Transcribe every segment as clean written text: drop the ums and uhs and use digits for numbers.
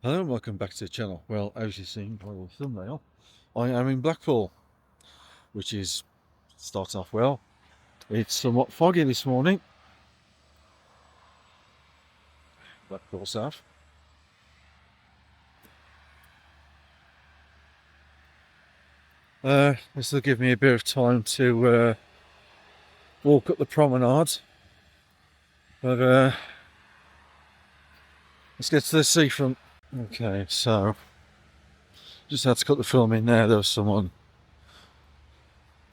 Hello and welcome back to the channel. Well, as you've seen by the thumbnail, I am in Blackpool, which is starts off well. It's somewhat foggy this morning. Blackpool South. This will give me a bit of time to walk up the promenade. But let's get to the seafront. Okay, so just had to cut the film in there. There was someone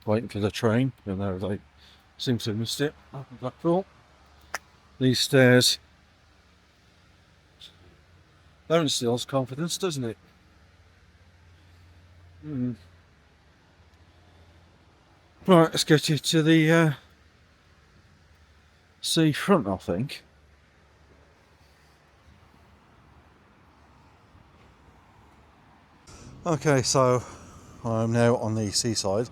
waiting for the train, even though they seem to have missed it. Up in Blackpool. These stairs don't instill confidence, doesn't it? Right, let's get you to the seafront, I think. Okay, so I'm now on the seaside.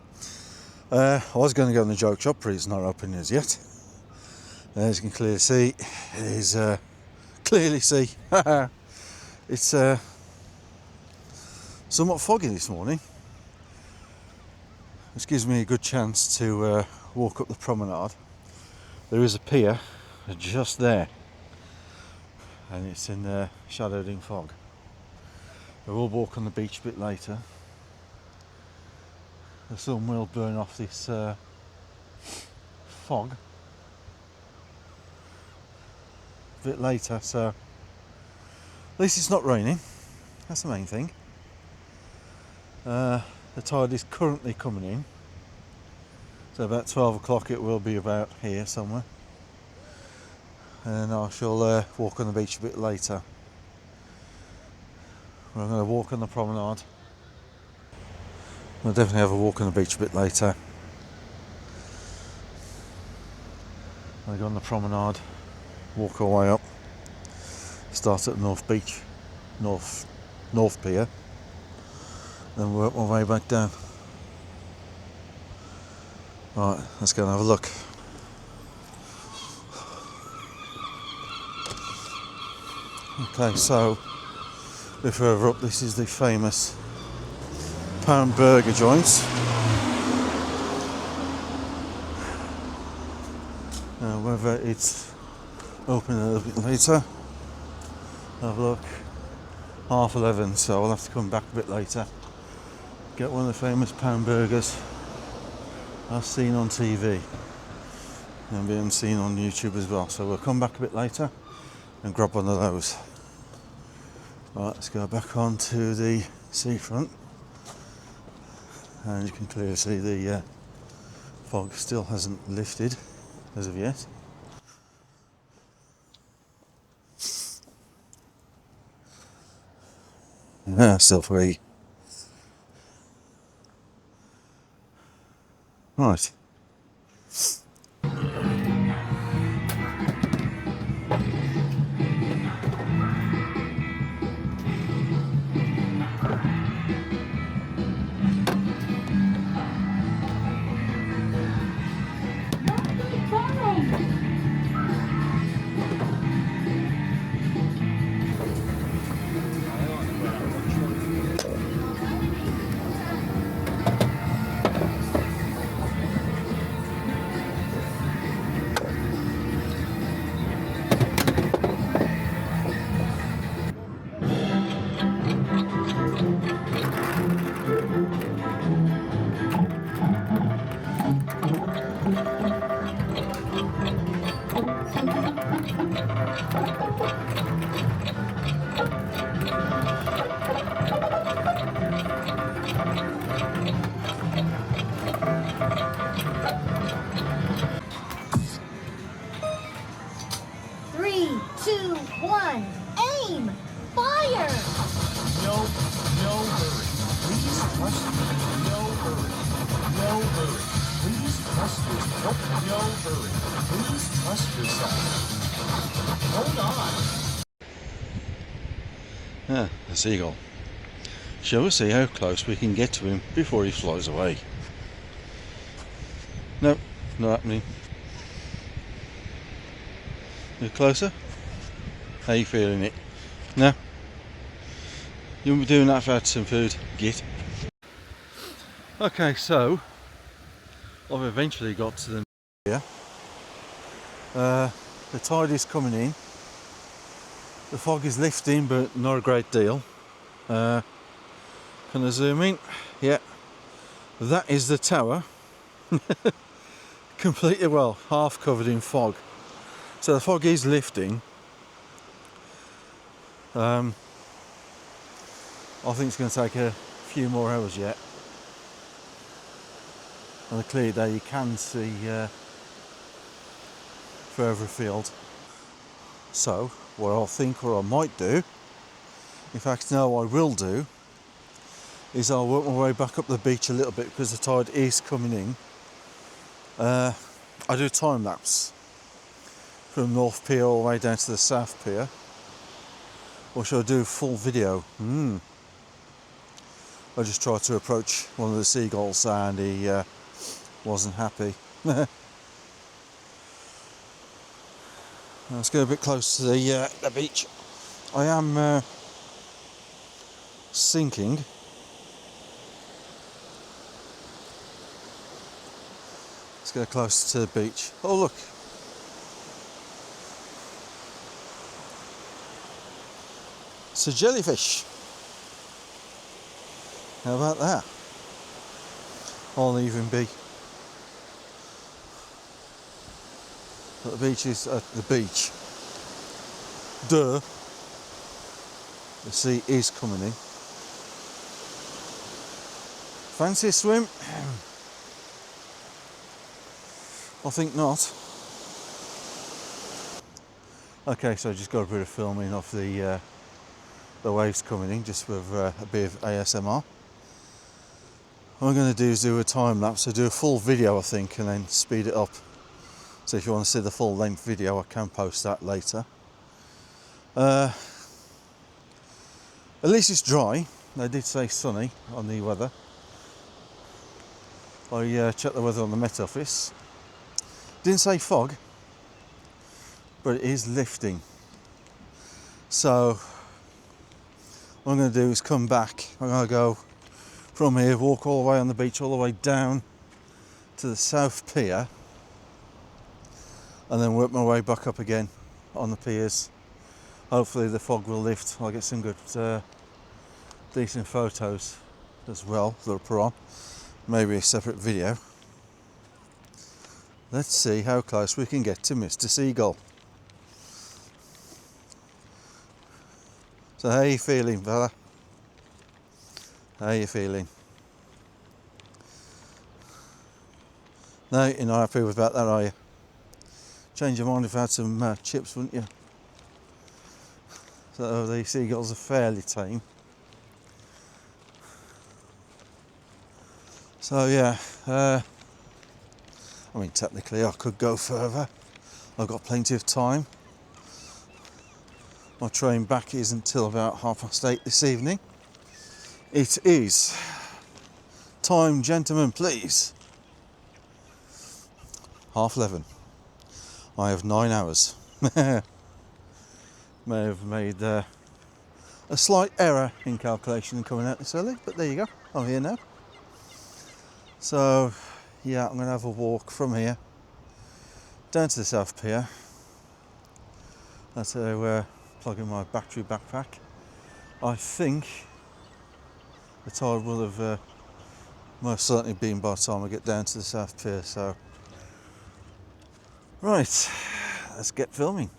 I was going to go in the joke shop, but it's not open as yet. As you can clearly see, it is it's somewhat foggy this morning, which gives me a good chance to walk up the promenade. There is a pier just there, and it's in shadowed in fog. I will walk on the beach a bit later. The sun will burn off this fog a bit later, so at least it's not raining. That's the main thing. The tide is currently coming in, so about 12 o'clock it will be about here somewhere, and I shall walk on the beach a bit later. I'm going to walk on the promenade. I'll definitely have a walk on the beach a bit later. I'll go on the promenade, walk our way up, start at North Beach, North Pier, then work my way back down. Right, let's go and have a look. Okay, so a bit further up, this is the famous pound burger joint. Whether it's open a little bit later, have a look. 11:30, so I'll have to come back a bit later. Get one of the famous pound burgers I've seen on TV and being seen on YouTube as well. So we'll come back a bit later and grab one of those. Right, let's go back onto the seafront, and you can clearly see the fog still hasn't lifted as of yet. Still free. Right. Three, two, one, aim! Fire! No hurry. Please trust me. No hurry. No hurry. Please trust yourself. No hurry. Please trust yourself. Hold on. The seagull. Shall we see how close we can get to him before he flies away? No, not happening. A bit closer? How are you feeling it? No? You'll be doing that if I had some food. Git. Okay, so I've eventually got to the here. The tide is coming in. The fog is lifting, but not a great deal. Can I zoom in? Yeah. That is the tower. Completely, well, half covered in fog. So the fog is lifting. I think it's going to take a few more hours yet. On a clear day you can see further afield. So what I'll think, or I might do, in fact no I will do, is I'll work my way back up the beach a little bit because the tide is coming in. I do time lapse from North Pier all the way down to the South Pier. Or should I do full video? I just tried to approach one of the seagulls and he wasn't happy. Let's get a bit close to the beach. I am sinking. Let's get close to the beach. Oh look. It's a jellyfish. How about that? I'll even be. But the beach is at the beach. Duh. The sea is coming in. Fancy a swim? I think not. Okay, so I just got a bit of filming of the waves coming in, just with a bit of ASMR. What I'm going to do is do a time lapse, so do a full video I think, and then speed it up. So if you want to see the full length video I can post that later. At least it's dry. They did say sunny on the weather. I checked the weather on the Met Office. Didn't say fog, but it is lifting. So what I'm going to do is come back. I'm going to go from here, walk all the way on the beach, all the way down to the South Pier, and then work my way back up again on the piers. Hopefully the fog will lift. I'll get some good, decent photos as well that I'll put on. Maybe a separate video. Let's see how close we can get to Mr. Seagull. So how are you feeling, fella? How are you feeling? No, you're not happy with that, are you? Change your mind if I had some chips, wouldn't you? So the seagulls are fairly tame. So yeah, I mean technically I could go further. I've got plenty of time. My train back isn't till about 8:30 this evening. It is time, gentlemen, please. 11:30. I have 9 hours. May have made a slight error in calculation in coming out this early, but there you go. I'm here now. So yeah, I'm going to have a walk from here down to the South Pier. That's how plug in my battery backpack. I think the tide will have most certainly been by the time I get down to the South Pier. So right, let's get filming.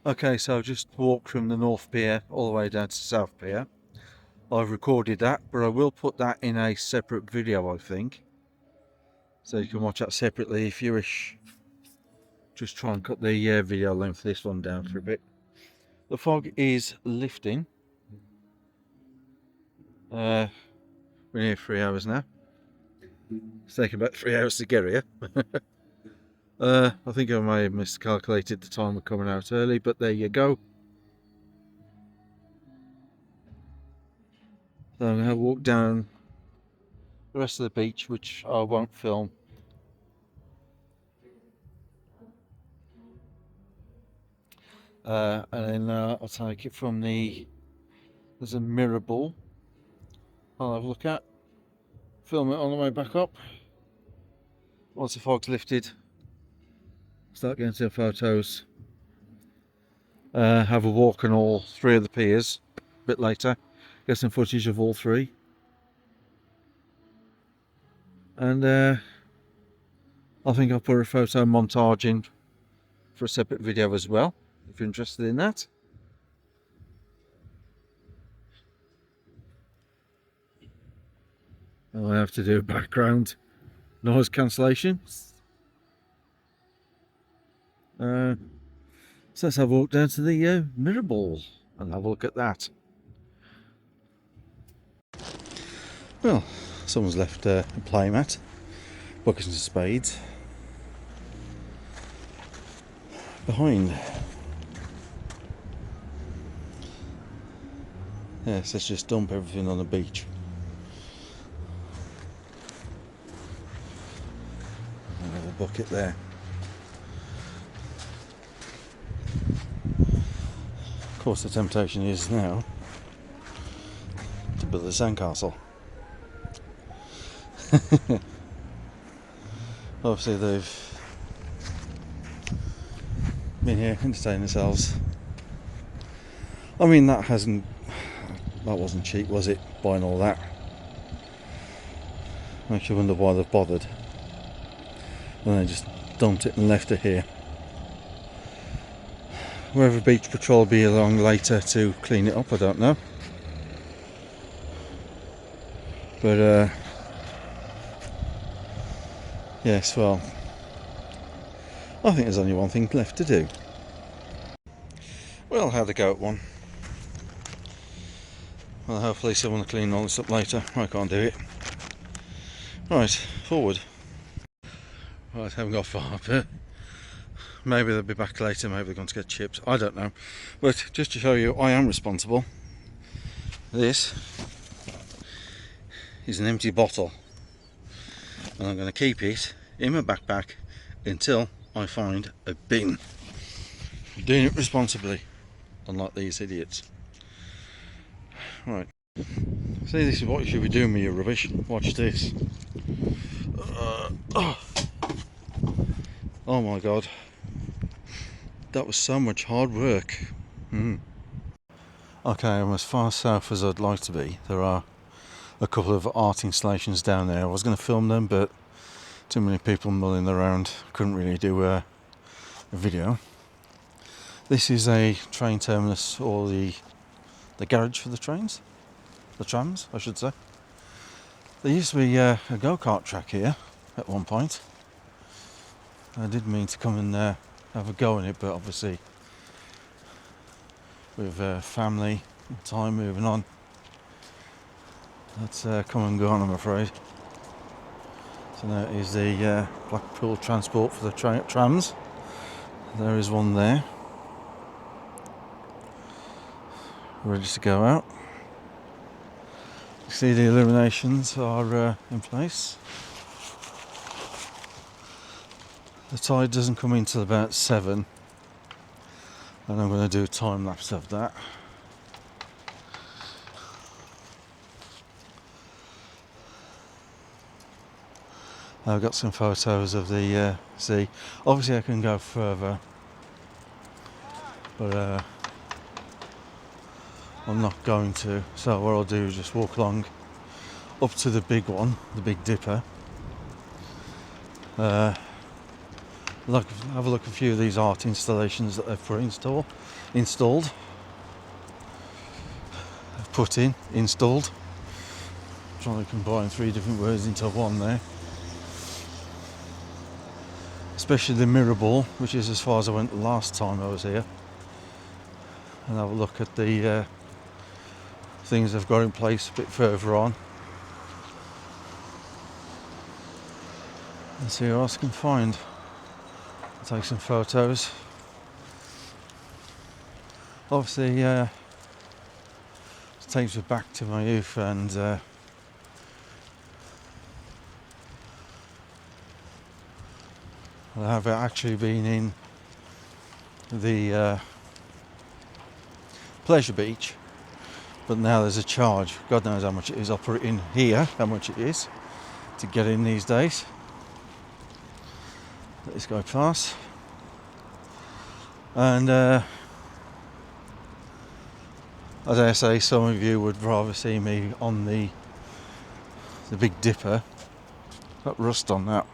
Okay, so I've just walked from the North Pier all the way down to South Pier. I've recorded that, but I will put that in a separate video, I think. So you can watch that separately if you wish. Just try and cut the video length of this one down for a bit. The fog is lifting. We're near 3 hours now. It's taken about 3 hours to get here. I think I may have miscalculated the time we're coming out early, but there you go. So I'm going to walk down the rest of the beach, which I won't film. And then I'll take it from there's a mirror ball I'll have a look at. Film it on the way back up. Once the fog's lifted, start getting some photos. Have a walk on all 3 of the piers a bit later. Get some footage of all 3. And I think I'll put a photo montage in for a separate video as well, if you're interested in that. I have to do background noise cancellation. So let's have a walk down to the mirror ball and have a look at that. Well, someone's left a playmat, buckets and spades behind. Yes, let's just dump everything on the beach. Another bucket there. Of course, the temptation is now to build a sandcastle. Obviously, they've been here entertaining themselves. I mean, that wasn't cheap, was it? Buying all that. Makes you wonder why they've bothered. And they just dumped it and left it here. Whether Beach Patrol will be along later to clean it up, I don't know. But yes, well, I think there's only one thing left to do. Well, how'd the go at one? Well, hopefully someone will clean all this up later. I can't do it. Right, forward. Right, haven't got far, but maybe they'll be back later, maybe they're going to get chips, I don't know. But just to show you, I am responsible. This is an empty bottle, and I'm going to keep it in my backpack until I find a bin. I'm doing it responsibly, unlike these idiots. Right, see, this is what you should be doing with your rubbish. Watch this. Oh my god, that was so much hard work. Okay, I'm as far south as I'd like to be. There are a couple of art installations down there. I was going to film them, but too many people mulling around, couldn't really do a video. This is a train terminus, or the garage for the trains, the trams I should say. There used to be a go-kart track here at one point. I did mean to come and have a go in it, but obviously with family and time moving on, that's come and gone, I'm afraid. So that is the Blackpool transport for the trams. There is one there, ready to go out. You see the illuminations are in place. The tide doesn't come in till about 7, and I'm going to do a time lapse of that. I've got some photos of the sea. Obviously I can go further, but I'm not going to. So what I'll do is just walk along up to the big one, the Big Dipper. Look, have a look at a few of these art installations that they've installed. Installed. Trying to combine 3 different words into one there. Especially the mirror ball, which is as far as I went last time I was here. And have a look at the things they've got in place a bit further on. And see what else I can find. I'll take some photos. Obviously, it takes me back to my youth, and I have actually been in the pleasure beach, but now there's a charge. God knows how much it is. I'll put it in here, how much it is to get in these days. Let this go past. And as I say, some of you would rather see me on the Big Dipper. Got rust on that.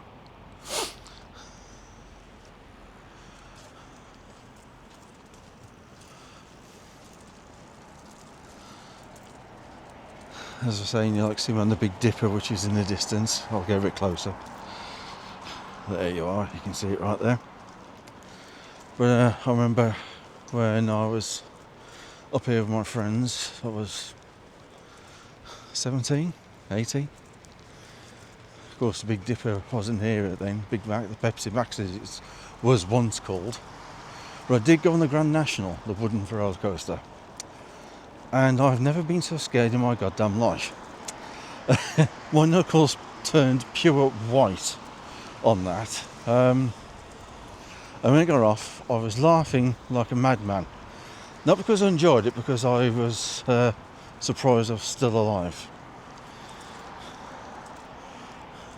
As I say, you like to see me on the Big Dipper, which is in the distance. I'll go a bit closer. There you are, you can see it right there. But I remember when I was up here with my friends, I was 17, 18. Of course, the Big Dipper wasn't here then. Big Mac, the Pepsi Max as it was once called. But I did go on the Grand National, the wooden roller coaster. And I've never been so scared in my goddamn life. My knuckles turned pure white on that. And when it got off, I was laughing like a madman. Not because I enjoyed it, because I was surprised I was still alive.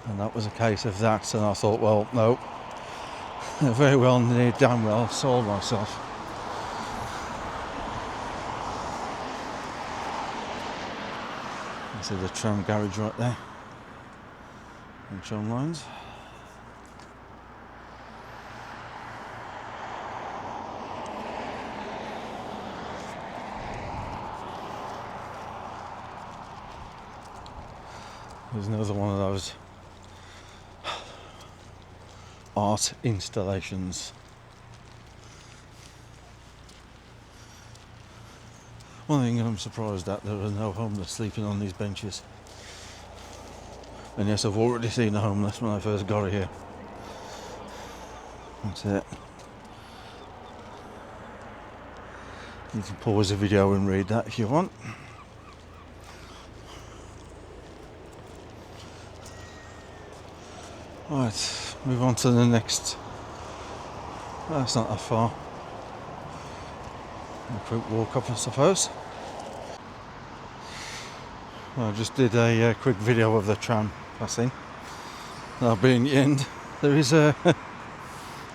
And that was a case of that, and I thought, well, no, very well, near damn well sold myself. See the tram garage right there, and tram lines. There's another one of those art installations. One thing I'm surprised at, there are no homeless sleeping on these benches. And yes, I've already seen a homeless when I first got here. That's it. You can pause the video and read that if you want. Right, move on to the next. That's not that far. A quick walk up, I suppose. I just did a quick video of the tram passing. That'll be in the end. There is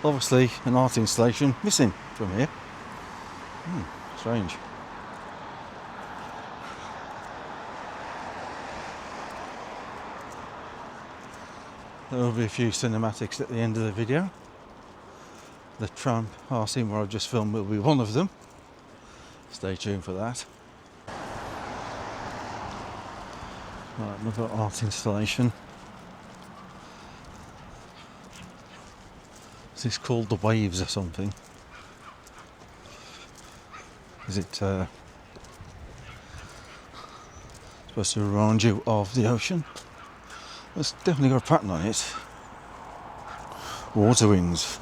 obviously an art installation missing from here. Strange. There will be a few cinematics at the end of the video. The tram scene where I've just filmed will be one of them. Stay tuned for that. Right, another art installation. Is this called The Waves or something? Is it supposed to remind you of the ocean? It's definitely got a pattern on it. Water Wings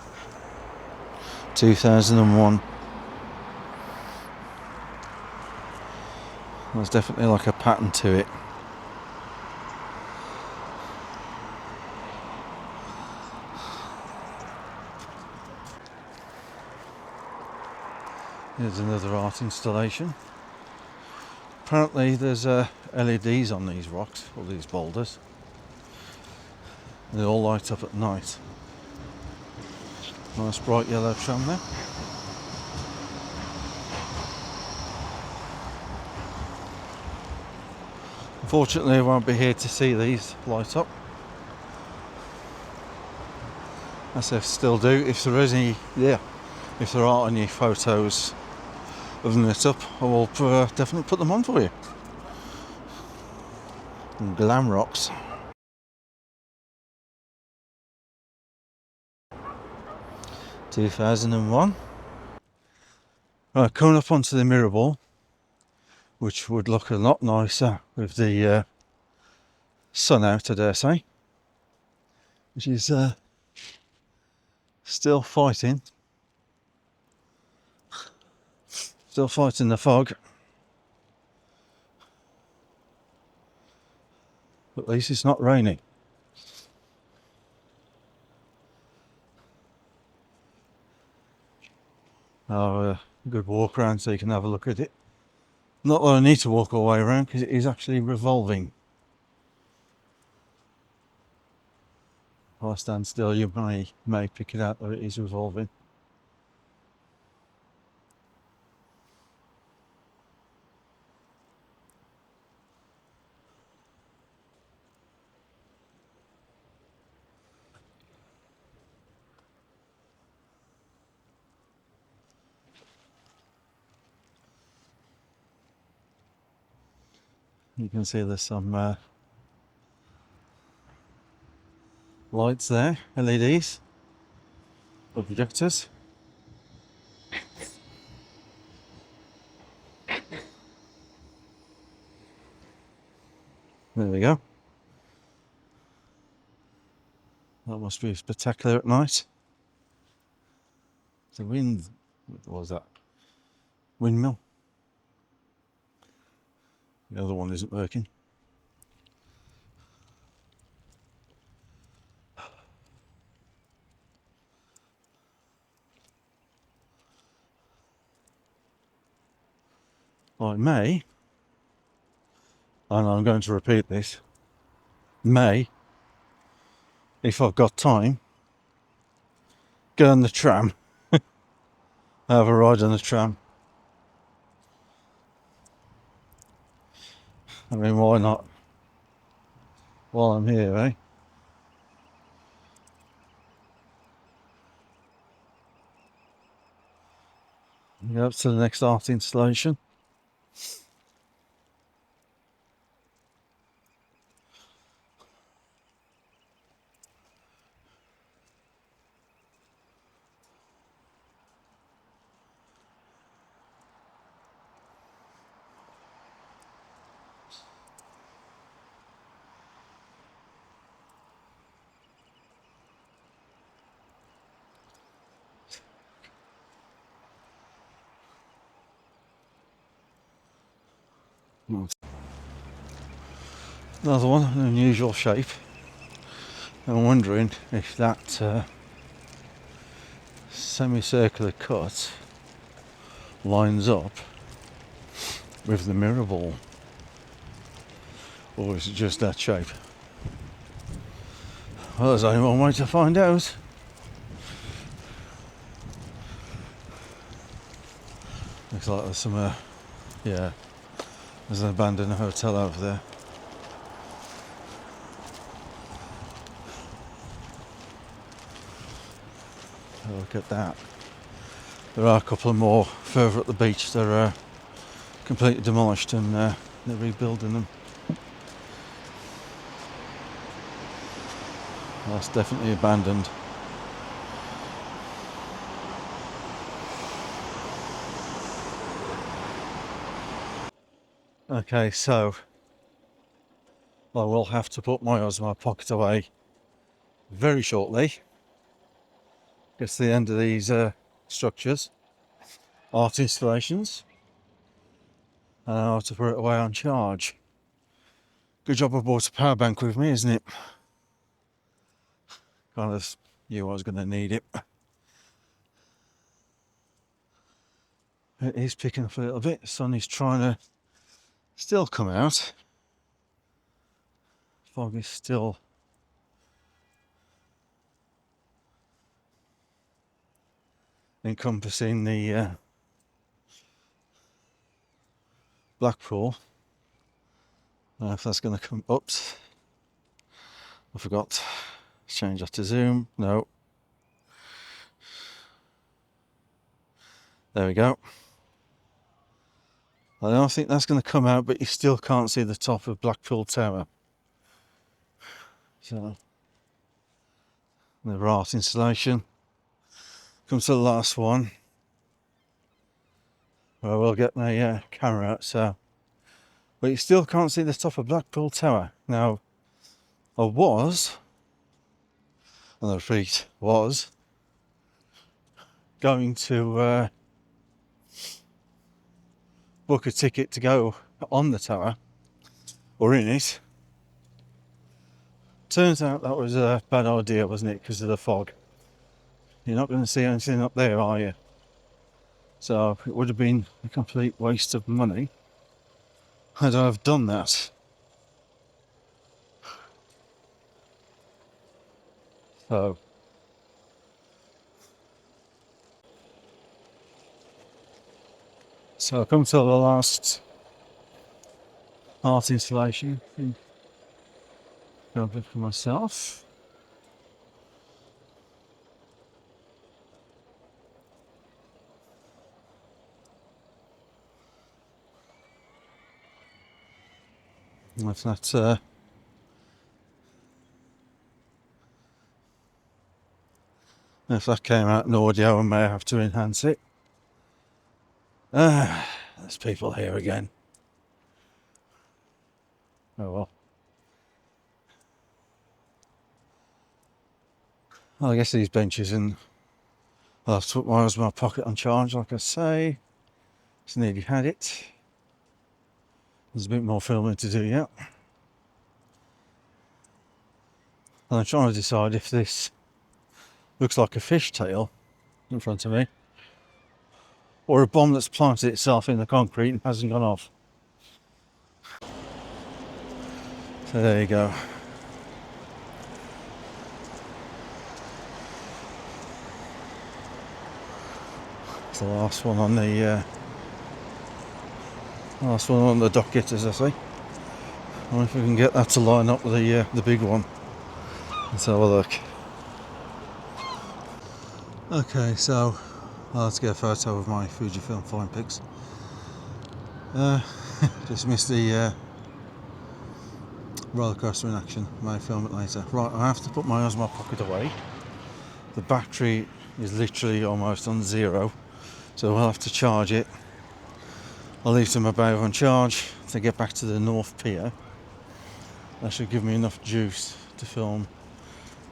2001. There's definitely like a pattern to it. Here's another art installation. Apparently there's LEDs on these rocks, or these boulders. They all light up at night. Nice bright yellow tram there. Unfortunately I won't be here to see these light up. as they still do. If there is any, if there are any photos of them lit up, I will definitely put them on for you. And glam rocks. (2001). Right, coming up onto the mirror ball, which would look a lot nicer with the sun out, I dare say, which is still fighting the fog, but at least it's not raining. A good walk around so you can have a look at it. Not that I need to walk all the way around because it is actually revolving. If I stand still, you may pick it out that it is revolving. You can see there's some lights there, LEDs, or projectors. There we go. That must be spectacular at night. The wind, what was that? Windmill. The other one isn't working. I may, and I'm going to repeat this, may, if I've got time, get on the tram, have a ride on the tram. I mean, why not? While I'm here, eh? Go up to the next art installation. Another one, an unusual shape. I'm wondering if that semicircular cut lines up with the mirror ball, or is it just that shape? Well, there's only one way to find out. Looks like there's some, yeah, there's an abandoned hotel over there. Look at that. There are a couple more further up the beach that are completely demolished, and they're rebuilding them. That's definitely abandoned. Okay, so I will have to put my Osmo Pocket away very shortly. Gets to the end of these structures, art installations, and I'll have to put it away on charge. Good job I brought a power bank with me, isn't it? Kind of knew I was going to need it. It is picking up a little bit. The sun is trying to still come out. Fog is still encompassing the Blackpool. If that's going to come up, I forgot. Change that to zoom. No, There we go. I don't think that's going to come out, but you still can't see the top of Blackpool Tower. So, the art installation. Comes to the last one. Well, we'll get my camera out, so. But you still can't see the top of Blackpool Tower. Now, I was, and I repeat, was going to book a ticket to go on the tower, or in it. Turns out that was a bad idea, wasn't it, because of the fog. You're not going to see anything up there, are you? So it would have been a complete waste of money had I have done that. So I come to the last art installation. Go a bit for myself. If that came out in audio, I may have to enhance it. There's people here again. Oh well. Well, I guess these benches, and I'll have to put my pocket on charge, like I say. Just nearly had it. There's a bit more filming to do yet. And I'm trying to decide if this looks like a fishtail in front of me, or a bomb that's planted itself in the concrete and hasn't gone off. So there you go. It's the last one on the docket, as I say. I wonder if we can get that to line up with the big one. Let's have a look. Okay, so let's get a photo of my Fujifilm fine pics. Just missed the roller coaster in action. May film it later. Right, I have to put my Osmo Pocket away. The battery is literally almost on zero, so we'll have to charge it. I'll leave some about on charge to get back to the North Pier. That should give me enough juice to film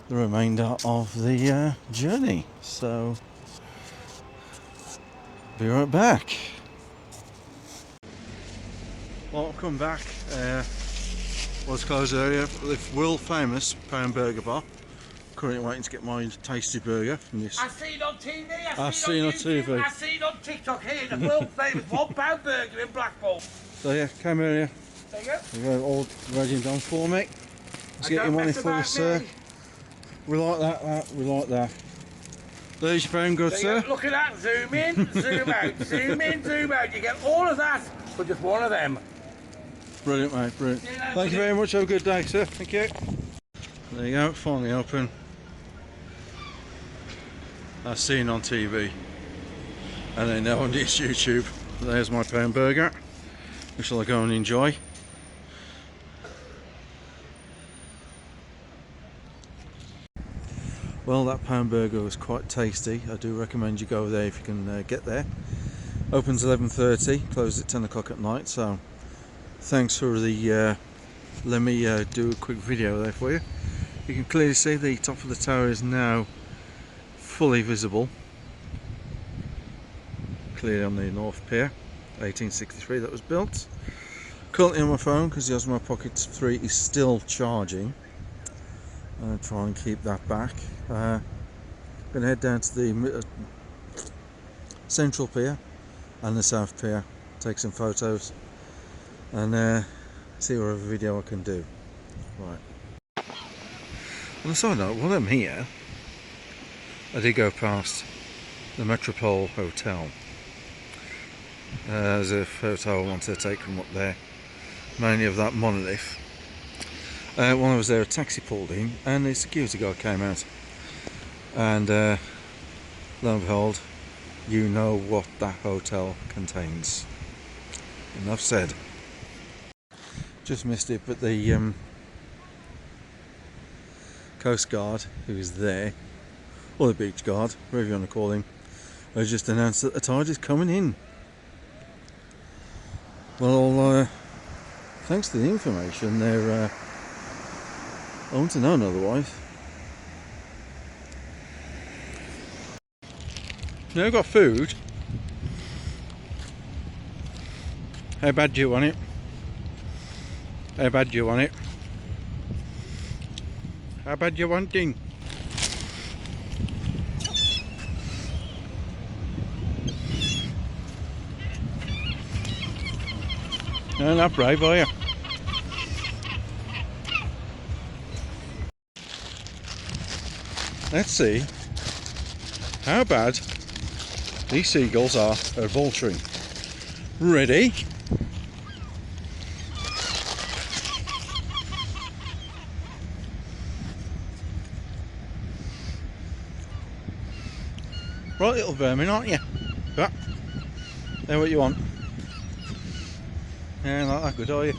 the remainder of the journey. So, be right back. Well, I've come back. Was closed earlier. The world famous pound burger bar. Currently waiting to get my tasty burger from this. I seen on TV, I seen on TV. I seen on TikTok here, the world famous £1 burger in Blackpool. So yeah, came earlier. There you go. We got all ready and done for me. Let's get your money for us, sir. We like that, we like that. There's your phone, good sir. Look at that, zoom in, zoom out, zoom in, zoom out. You get all of that for just one of them. Brilliant, mate, brilliant. Thank you very much, have a good day, sir. Thank you. There you go, finally open. I've seen on TV, and then now on this YouTube. There's my pound burger, which I'll go and enjoy. Well, that pound burger was quite tasty. I do recommend you go there if you can get there. Opens 11:30, closes at 10 o'clock at night. So thanks for the let me do a quick video there for you. You can clearly see the top of the tower is now fully visible, clearly on the North Pier. 1863 that was built. Currently on my phone because the Osmo Pocket 3 is still charging. I'll try and keep that back. Going to head down to the Central Pier and the South Pier, take some photos and see what other video I can do. Right. On a side note, while I'm here, I did go past the Metropole Hotel. There's a photo I wanted to take from up there, mainly of that monolith. When I was there, a taxi pulled in and the security guard came out, and lo and behold, you know what that hotel contains. Enough said. Just missed it, but the Coast Guard who is there, or the beach guard, whatever you want to call him, has just announced that the tide is coming in. Well, thanks to the information, they're I want to know otherwise. Now I've got food. How bad do you want it? How bad do you want it? How bad do you want it? No, not brave, are you? Let's see how bad these seagulls are at vulturing. Ready? Right, little vermin, aren't you? Yeah. They're what you want. Yeah, not that good, are you?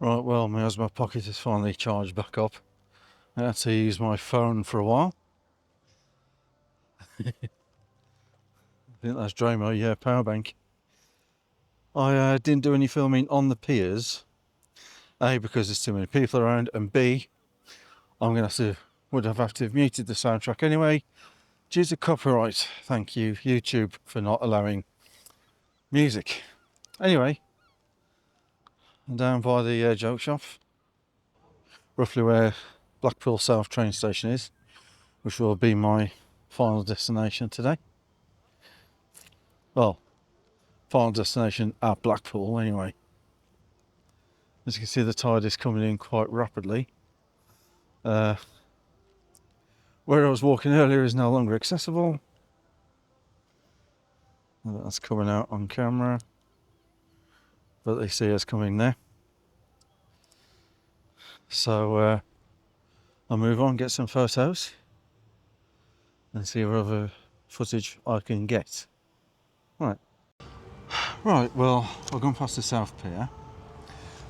Right, well, as my pocket is finally charged back up, I had to use my phone for a while. I think that's drained my power bank. I didn't do any filming on the piers. A, because there's too many people around, and B, would have to have muted the soundtrack anyway, due to copyright. Thank you, YouTube, for not allowing music. Anyway, I'm down by the joke shop, roughly where Blackpool South train station is, which will be my final destination today. Well, final destination at Blackpool anyway. As you can see, the tide is coming in quite rapidly. Where I was walking earlier is no longer accessible. That's coming out on camera, but they see us coming there. So I'll move on, get some photos, and see what other footage I can get. Right, well, I've gone past the South Pier,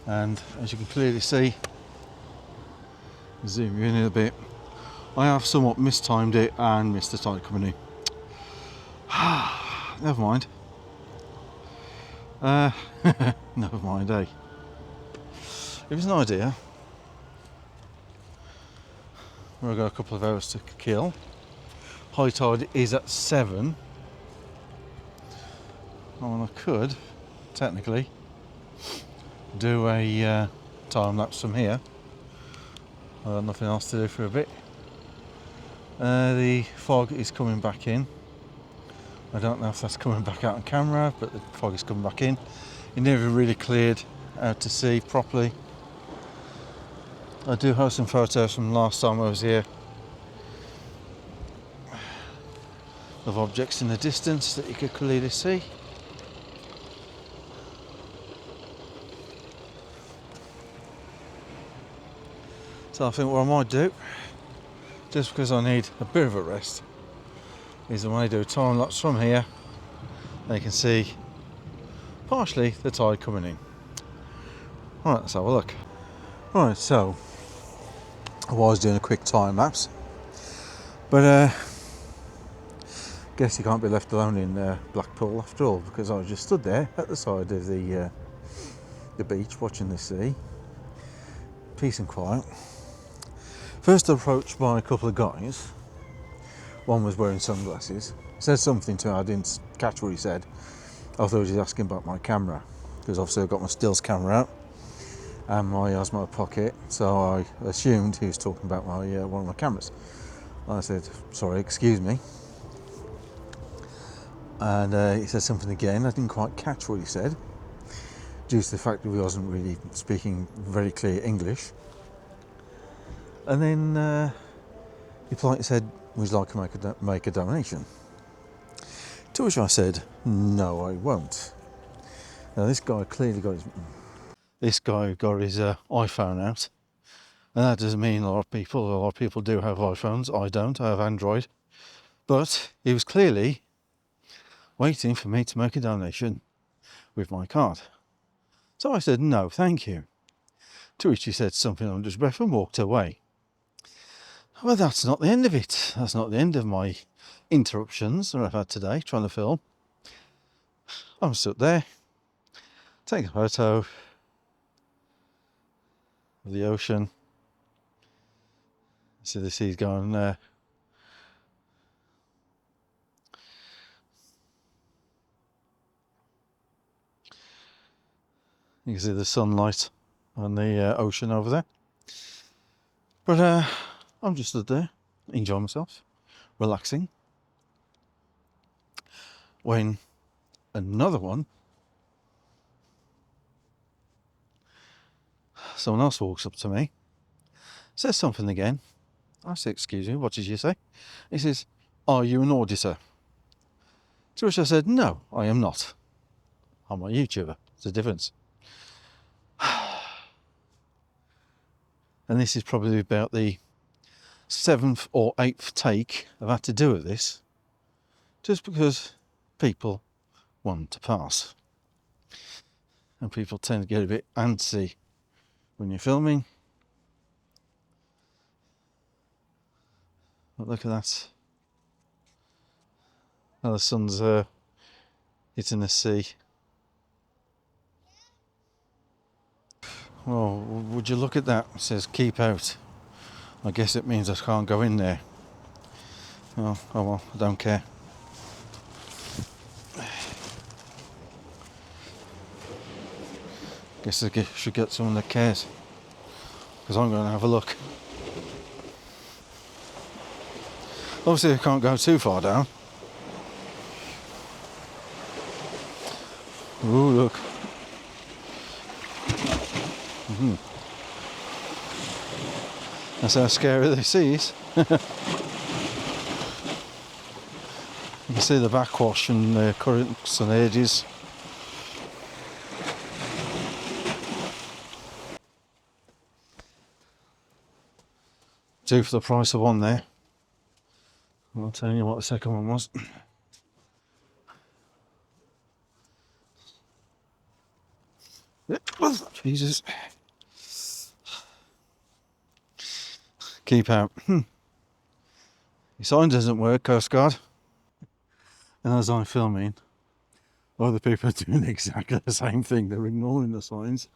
and as you can clearly see, zoom you in a bit, I have somewhat mistimed it and missed the tide coming in. Never mind. Never mind, eh? It was an idea. We've got a couple of hours to kill. High tide is at 7. Well, I could, technically, do a time lapse from here. I've got nothing else to do for a bit. The fog is coming back in. I don't know if that's coming back out on camera, but the fog is coming back in. It never really cleared out to sea properly. I do have some photos from last time I was here of objects in the distance that you could clearly see. So I think what I might do, just because I need a bit of a rest, is I might do a time lapse from here. They can see partially the tide coming in. Right, let's have a look. Right, so I was doing a quick time lapse, but guess you can't be left alone in Blackpool after all, because I just stood there at the side of the beach watching the sea, peace and quiet. First approached by a couple of guys. One was wearing sunglasses. He said something to me, I didn't catch what he said. I thought he was asking about my camera, because obviously I've got my stills camera out and my Osmo pocket, so I assumed he was talking about my one of my cameras. I said, sorry, excuse me. And he said something again. I didn't quite catch what he said, due to the fact that he wasn't really speaking very clear English. And then he politely said, would you like to make a donation? To which I said, no, I won't. Now this guy clearly got his iPhone out, and that doesn't mean a lot of people do have iPhones. I don't. I have Android, But he was clearly waiting for me to make a donation with my card. So I said, no, thank you. To which he said something under his breath and walked away. Well, that's not the end of it. That's not the end of my interruptions that I've had today trying to film. I'm stood there, taking a photo of the ocean. See the seas going there. You can see the sunlight on the ocean over there. But I'm just stood there, enjoying myself, relaxing. When another one, someone else walks up to me, says something again. I say, excuse me, what did you say? He says, are you an auditor? To which I said, no, I am not. I'm a YouTuber. There's a difference. And this is probably about the 7th or 8th take I've had to do at this, just because people want to pass. And people tend to get a bit antsy when you're filming. But look at that. Now the sun's hitting the sea. Well, would you look at that? It says keep out. I guess it means I can't go in there. Oh well, I don't care. Guess I should get someone that cares, because I'm going to have a look. Obviously I can't go too far down. Ooh, look. That's how scary the sea is. You can see the backwash and the currents and edges. Two for the price of one there. I'll tell you what the second one was. Jesus. Keep out. Your sign doesn't work, Coast Guard. And as I'm filming, other people are doing exactly the same thing. They're ignoring the signs.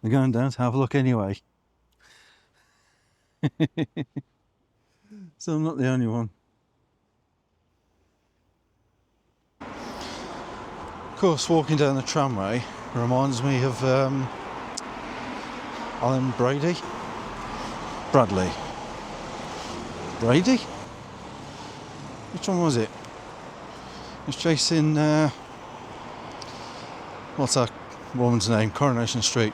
They're going down to have a look anyway. So I'm not the only one. Of course, walking down the tramway reminds me of Alan Bradley. Which one was it? He was chasing what's that woman's name? Coronation Street.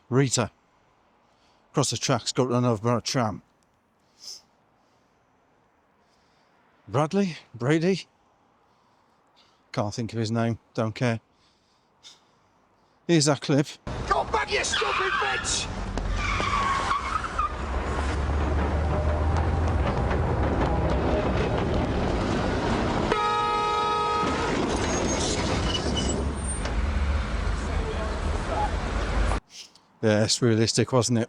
Rita. Across the tracks, got run over by a tram. Brady? Can't think of his name, don't care. Here's that clip. Come back, you stupid bitch! Yeah, it's realistic, wasn't it?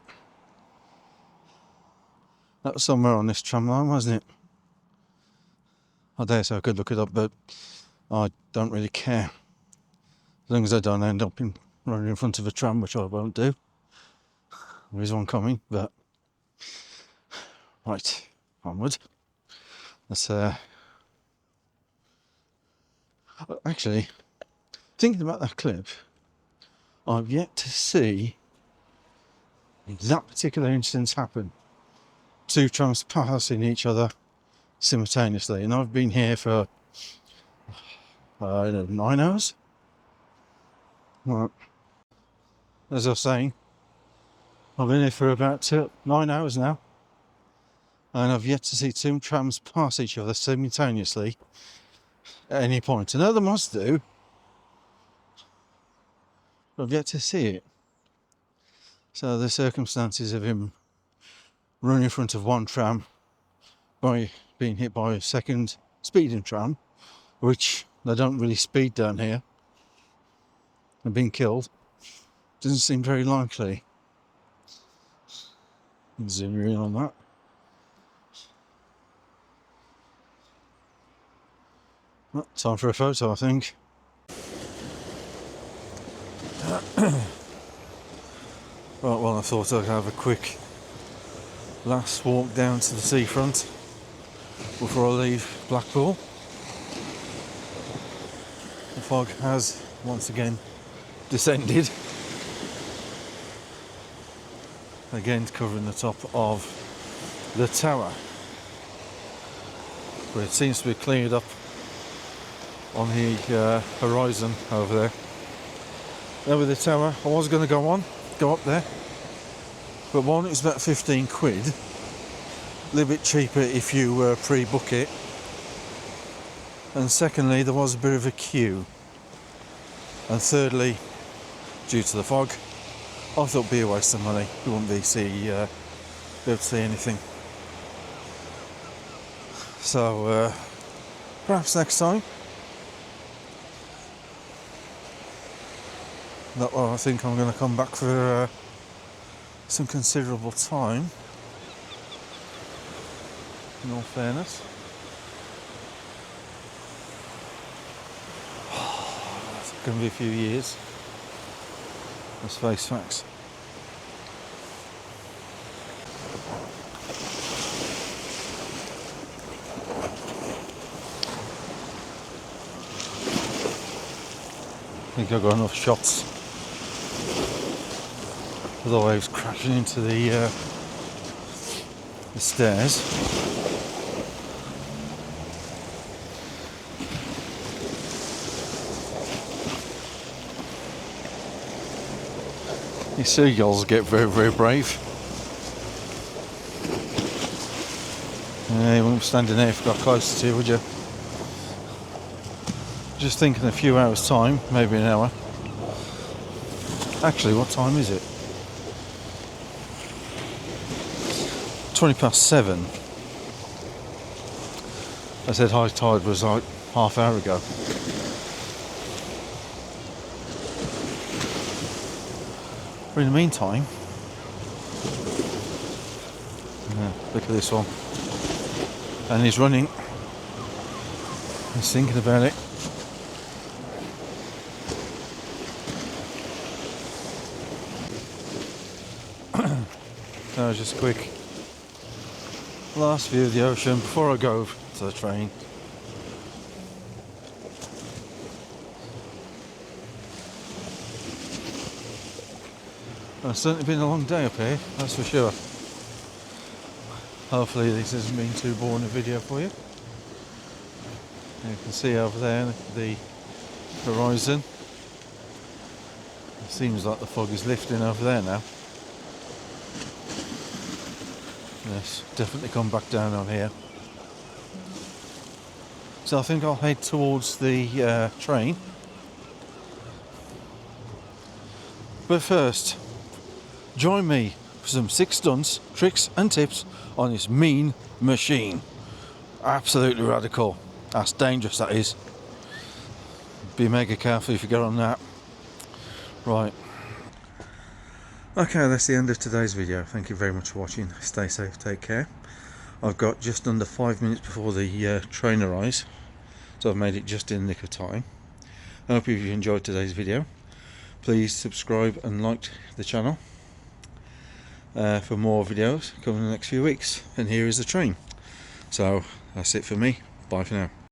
That was somewhere on this tram line, wasn't it? I dare say I could look it up, but I don't really care. As long as I don't end up running in front of a tram, which I won't do. There is one coming, but... Right, onward. Let's, actually, thinking about that clip, I've yet to see that particular instance happen. Two trams passing each other simultaneously, and I've been here for 9 hours. Right. As I was saying, I've been here for about 9 hours now, and I've yet to see two trams pass each other simultaneously at any point. Another must do, but I've yet to see it. So the circumstances of him running in front of one tram by being hit by a second speeding tram, which they don't really speed down here, and being killed doesn't seem very likely. Zoom in on that. Well, time for a photo, I think. Right, well, I thought I'd have a quick last walk down to the seafront before I leave Blackpool. The fog has once again descended, again covering the top of the tower, but it seems to be cleared up on the horizon over there. There with the tower, I was going to go up there, but one, it's about 15 quid, a little bit cheaper if you pre-book it, and secondly there was a bit of a queue, and thirdly, due to the fog, I thought it'd be a waste of money. You wouldn't be able to see anything. So perhaps next time. That I think I'm going to come back for some considerable time, in all fairness. It's going to be a few years. Let's face facts. I think I've got enough shots. Otherwise, crashing into the stairs. These seagulls get very, very brave. Yeah, you wouldn't be standing there if you got closer to you, would you? Just think in a few hours' time, maybe an hour. Actually, what time is it? 7:20. I said high tide was like half hour ago. But in the meantime, look at this one. And he's running. He's thinking about it. That was just a quick last view of the ocean before I go to the train. It's certainly been a long day up here, that's for sure. Hopefully this hasn't been too boring a video for you. You can see over there the horizon. It seems like the fog is lifting over there now. Yes, definitely come back down on here. So I think I'll head towards the train. But first, join me for some 6 stunts, tricks and tips on this mean machine. Absolutely radical. That's dangerous, that is. Be mega careful if you get on that. Right. Okay, that's the end of today's video. Thank you very much for watching. Stay safe, take care. I've got just under 5 minutes before the train arrives, so I've made it just in the nick of time. I hope you enjoyed today's video. Please subscribe and like the channel for more videos coming in the next few weeks. And here is the train. So that's it for me. Bye for now.